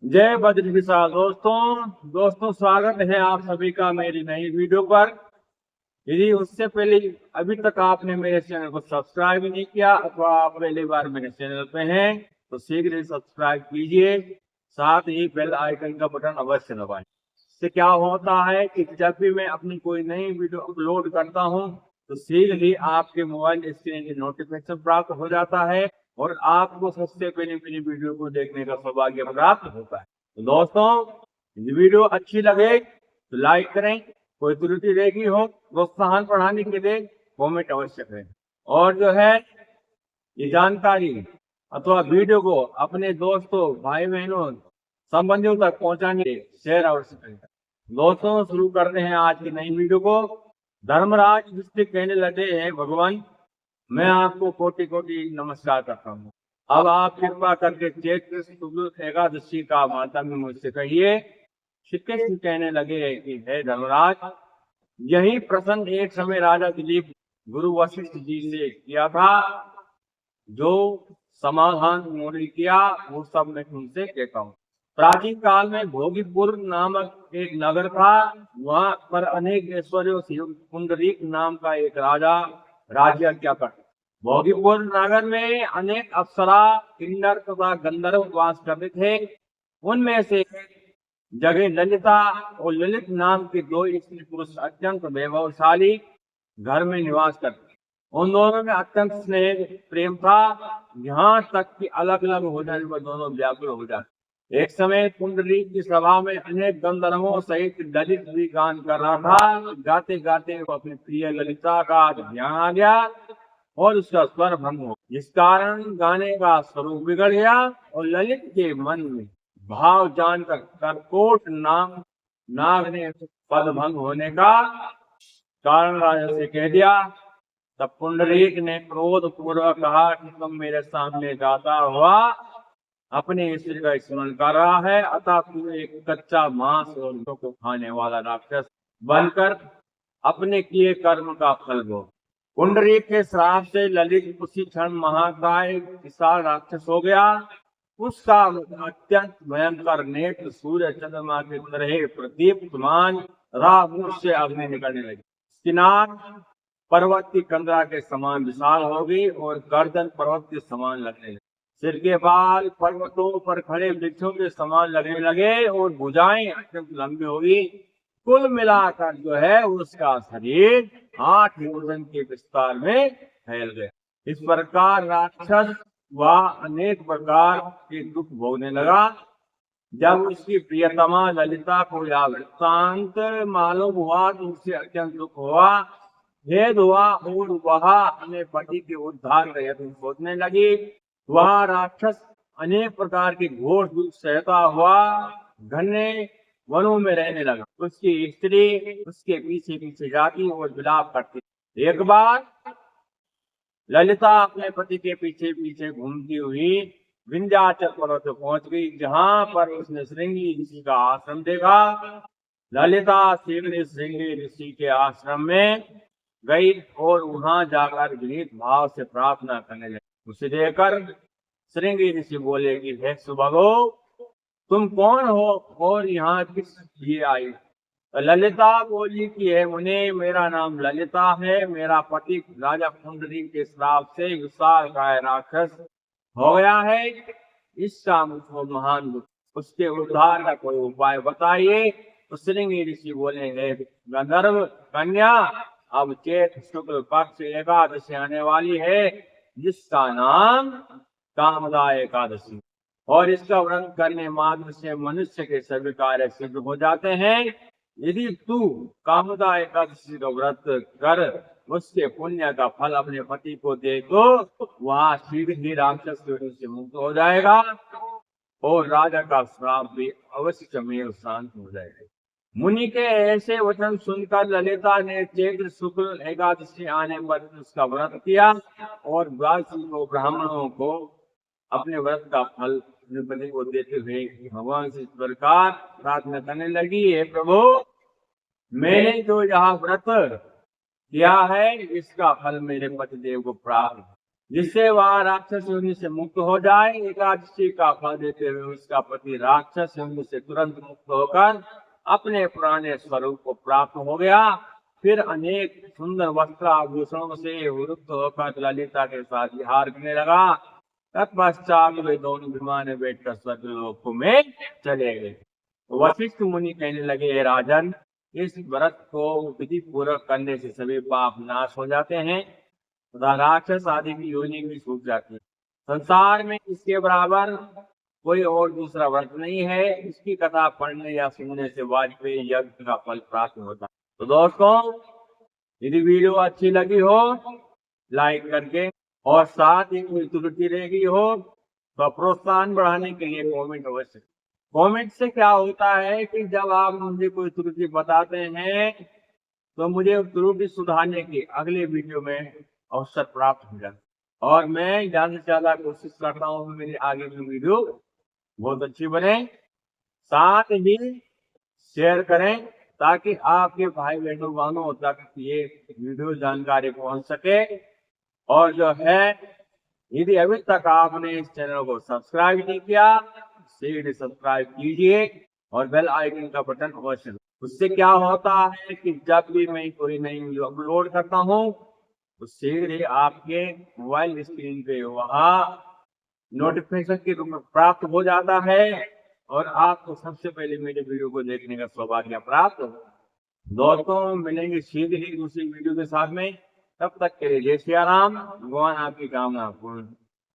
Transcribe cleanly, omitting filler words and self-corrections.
जय बद्री विशाल दोस्तों स्वागत है आप सभी का मेरी नई वीडियो पर। यदि उससे पहले अभी तक आपने मेरे चैनल को सब्सक्राइब नहीं किया अथवा आप पहली बार मेरे चैनल पे हैं तो शीघ्र ही सब्सक्राइब कीजिए। साथ ही बेल आइकन का बटन अवश्य दबाएं। इससे क्या होता है कि जब भी मैं अपनी कोई नई वीडियो अपलोड करता हूं तो शीघ्र ही आपके मोबाइल स्क्रीन की नोटिफिकेशन प्राप्त हो जाता है और आपको सबसे पहले मेरी वीडियो को देखने का सौभाग्य प्राप्त होता है। तो दोस्तों, यदि वीडियो अच्छी लगे तो लाइक करें, कोई त्रुटि रहेगी हो प्रोत्साहन बढ़ाने के लिए कमेंट अवश्य करें, और जो है ये जानकारी अथवा वीडियो को अपने दोस्तों भाई बहनों संबंधियों तक पहुंचाने के लिए शेयर अवश्य करें। दोस्तों, शुरू करते हैं आज की नई वीडियो को। धर्मराज युधिष्ठिर कहने लगे हैं, भगवान मैं आपको कोटि कोटि नमस्कार करता हूँ। अब आप कृपा करके चैत्र शुक्ल एकादशी का महात्म्य मुझसे कहिए। श्री कृष्ण कहने लगे कि हे धर्मराज, यही प्रसंग एक समय राजा दिलीप गुरु वशिष्ठ जी से किया था। जो समाधान उन्होंने किया वो सब मैं तुमसे कहता हूँ। प्राचीन काल में भोगीपुर नामक एक नगर था। वहां पर अनेक ऐश्वर्यों से पुंडरीक नाम का एक राजा राज्य क्या करता। भोगीपुर नगर में अनेक अप्सरा, किन्नर तथा गंधर्व वास करते थे। उनमें से जगह ललिता और ललित नाम के दो स्त्री पुरुष अत्यंत वैभवशाली घर में निवास करते। उन दोनों में अत्यंत स्नेह प्रेम था, यहाँ तक कि अलग अलग हो जाने पर दोनों व्याकुल हो जाते। एक समय पुंडरीक की सभा में अनेक गंधर्वों सहित ललित भी गान कर रहा था। गाते गाते वो अपनी प्रिय ललिता का ध्यान आ गया और उसका स्वर भंग हो, जिस कारण गाने का स्वरूप बिगड़ गया और ललित के मन में भाव जानकर करकोट नाम नाग ने पद भंग होने का कारण राजा से कह दिया। तब पुंडरीक ने क्रोध पूर्वक कहा कि तुम मेरे सामने जाता हुआ अपने स्त्री का स्मरण कर रहा है, अतः तू एक कच्चा मांस और को खाने वाला राक्षस बनकर अपने किए कर्म का फल भोग। पुंडरीक के श्राप से ललित उसी क्षण महाकाय विशाल राक्षस हो गया। उसका अत्यंत भयंकर नेत्र सूर्य चंद्रमा के तरह प्रदीप्तमान राह से अग्नि निकलने लगी। किनार पर्वत की कंदरा के समान विशाल हो गई और गर्दन पर्वत के समान लगने लगी। सिर के बाल पर्वतों पर खड़े वृक्षों के समान लगने लगे और भुजाएं अत्यंत लंबी हो गई। कुल मिलाकर जो है उसका शरीर 8 योजन के विस्तार में फैल गया। इस प्रकार राक्षस वह अनेक प्रकार के दुख भोगने लगा। जब उसकी प्रियतमा ललिता को यह वृत्तांत मालूम हुआ तो उसे अत्यंत दुख हुआ, खेद हुआ और वह अपने पति के उद्धार का यत्न सोचने लगी। वह राक्षस अनेक प्रकार के घोर दुख सहता हुआ घने वनों में रहने लगा। उसकी स्त्री उसके पीछे पीछे जाती और विलाप करती। एक बार ललिता अपने पति के पीछे पीछे घूमती हुई विंध्याचल पर्वत पर पहुंच गई, जहां पर उसने श्रृंगी ऋषि का आश्रम देखा। ललिता शीघ्र श्रृंगी ऋषि के आश्रम में गई और वहां जाकर विनीत भाव से प्रार्थना करने लगी। उसे देखकर श्रृंगी ऋषि बोले कि हे सुभगो, तुम कौन हो और यहाँ किस लिए आई। ललिता बोली कि है मुने, मेरा नाम ललिता है। मेरा पति राजा पुंडरीक के श्राप से विशाल काय राक्षस हो गया है। इसका मुझको महान दुख, उसके उद्धार का कोई उपाय बताइए। तो श्रृंगी ऋषि बोले, हे गंधर्व कन्या, अब चैत्र शुक्ल पक्ष एकादशी आने वाली है, जिसका नाम कामदा एकादशी, और इसका व्रत करने मात्र से मनुष्य के सभी कार्य सिद्ध हो जाते हैं। यदि तू कामदा एकादशी का व्रत कर उसके पुण्य का फल अपने पति को दे तो वह शीघ्र ही राक्षस से मुक्त हो जाएगा और राजा का श्राप भी अवश्य में शांत हो जाएगा। मुनि के ऐसे वचन सुनकर ललिता ने चैत्र शुक्ल एकादशी आने पर उसका व्रत किया और ब्राह्मणों को अपने व्रत का फल अपने पति को देते हुए भगवान से इस प्रकार प्रार्थना करने लगी, हे प्रभु, मैंने जो यह व्रत किया है इसका फल मेरे पतिदेव को प्राप्त। जिससे वह राक्षस योनि से मुक्त हो जाए। एकादशी का फल देते हुए उसका पति राक्षस योनि से तुरंत मुक्त होकर अपने पुराने स्वरूप को प्राप्त हो गया। फिर अनेक सुंदर वस्त्र आभूषणों से युक्त होकर ललिता के साथ विहार करने लगा। तत्पश्चात वे दोनों विमान में बैठकर स्वर्गलोक में चले गए। वशिष्ठ मुनि कहने लगे, "हे राजन, इस व्रत को विधि पूर्वक करने से सभी पाप नाश हो जाते हैं तथा राक्षस आदि की योनि भी छूट जाती है। संसार में इसके बराबर कोई और दूसरा व्रत नहीं है। इसकी कथा पढ़ने या सुनने से वाजपेयी यज्ञ का फल प्राप्त होता है।" तो दोस्तों, यदि वीडियो अच्छी लगी हो लाइक करके, और साथ ही कोई त्रुटि रह गई हो तो प्रोत्साहन बढ़ाने के लिए कमेंट अवश्य। कमेंट से क्या होता है कि जब आप मुझे कोई त्रुटि बताते हैं तो मुझे उस त्रुटि सुधारने की अगले वीडियो में अवसर प्राप्त हो जाता है, और मैं ज्यादा से ज्यादा कोशिश करता हूँ कि मेरी आगे की वीडियो बहुत अच्छी बने। साथ ही शेयर करें ताकि आपके भाई बहनों तक ये वीडियो जानकारी पहुंच सके। और जो है, यदि अभी तक आपने इस चैनल को सब्सक्राइब नहीं किया, शीघ्र सब्सक्राइब कीजिए और बेल आइकन का बटन अवश्य दबाइए। उससे क्या होता है कि जब भी मैं कोई नई वीडियो अपलोड करता हूँ तो शीघ्र ही आपके मोबाइल स्क्रीन पे वहाँ नोटिफिकेशन के रूप में प्राप्त हो जाता है, और आपको सबसे पहले मेरे वीडियो को देखने का सौभाग्य प्राप्त हो। दोस्तों, मिलेंगे शीघ्र ही दूसरी वीडियो के साथ में। तब तक के लिए जय सिया राम। भगवान आपकी कामना पूर्ण